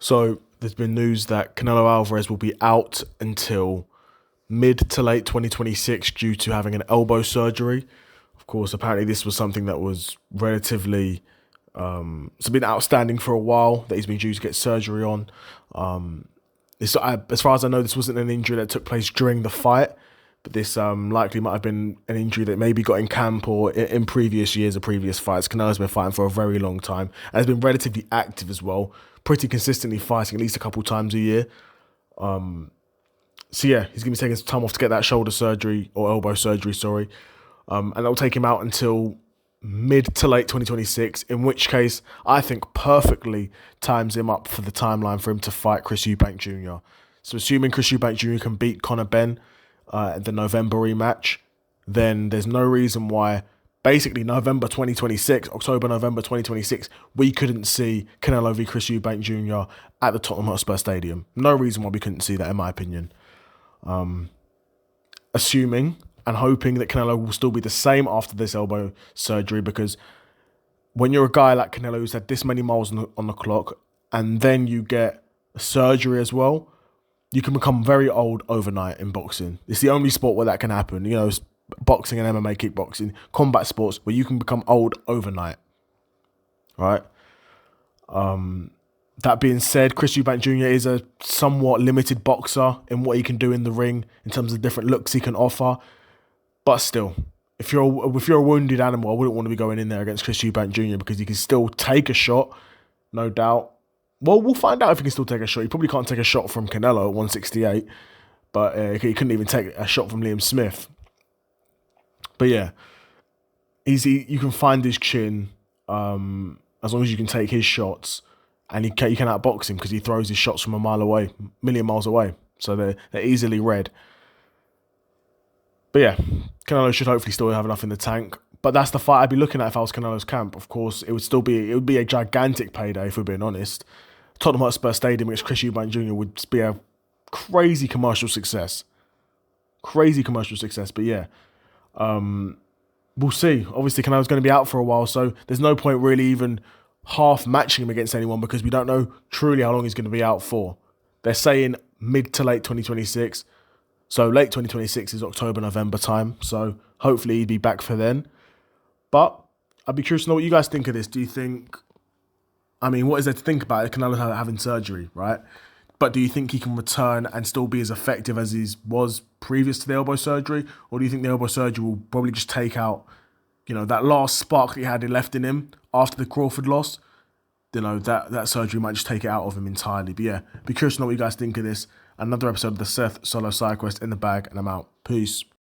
So there's been news that Canelo Alvarez will be out until mid to late 2026 due to having an elbow surgery. Of course, apparently this was something that was relatively it's been outstanding for a while that he's been due to get surgery on. As far as I know, this wasn't an injury that took place during the fight, but this likely might have been an injury that maybe got in camp or in previous years or previous fights. Canelo's been fighting for a very long time and has been relatively active as well, pretty consistently fighting at least a couple times a year. So yeah, he's going to be taking some time off to get that shoulder surgery or elbow surgery, sorry. And that'll take him out until mid to late 2026, in which case I think perfectly times him up for the timeline for him to fight Chris Eubank Jr. So assuming Chris Eubank Jr. can beat Conor Benn at the November rematch, then there's no reason why basically November 2026, October-November 2026, we couldn't see Canelo v Chris Eubank Jr. at the Tottenham Hotspur Stadium. No reason why we couldn't see that, in my opinion. Assuming and hoping that Canelo will still be the same after this elbow surgery, because when you're a guy like Canelo who's had this many miles on the clock and then you get a surgery as well, you can become very old overnight in boxing. It's the only sport where that can happen. You know, boxing and MMA, kickboxing, combat sports, where you can become old overnight. Right? That being said, Chris Eubank Jr. is a somewhat limited boxer in what he can do in the ring in terms of different looks he can offer. But still, if you're a wounded animal, I wouldn't want to be going in there against Chris Eubank Jr. because he can still take a shot, no doubt. Well, we'll find out if he can still take a shot. He probably can't take a shot from Canelo at 168, but he couldn't even take a shot from Liam Smith. But yeah, you can find his chin as long as you can take his shots, and you can outbox him because he throws his shots from a million miles away. So they're easily read. But yeah, Canelo should hopefully still have enough in the tank. But that's the fight I'd be looking at if I was Canelo's camp. Of course, it would be a gigantic payday if we're being honest. Tottenham Hotspur Stadium against Chris Eubank Jr. would be a crazy commercial success. But yeah, we'll see. Obviously, Canelo's going to be out for a while, so there's no point really even half matching him against anyone because we don't know truly how long he's going to be out for. They're saying mid to late 2026. So late 2026 is October, November time. So hopefully he'd be back for then. But I'd be curious to know what you guys think of this. Do you think, what is there to think about Canelo having surgery, right? But do you think he can return and still be as effective as he was previous to the elbow surgery? Or do you think the elbow surgery will probably just take out, that last spark that he had left in him after the Crawford loss? That surgery might just take it out of him entirely. But yeah, be curious to know what you guys think of this. Another episode of the Seth Solo Side Quest in the bag, and I'm out. Peace.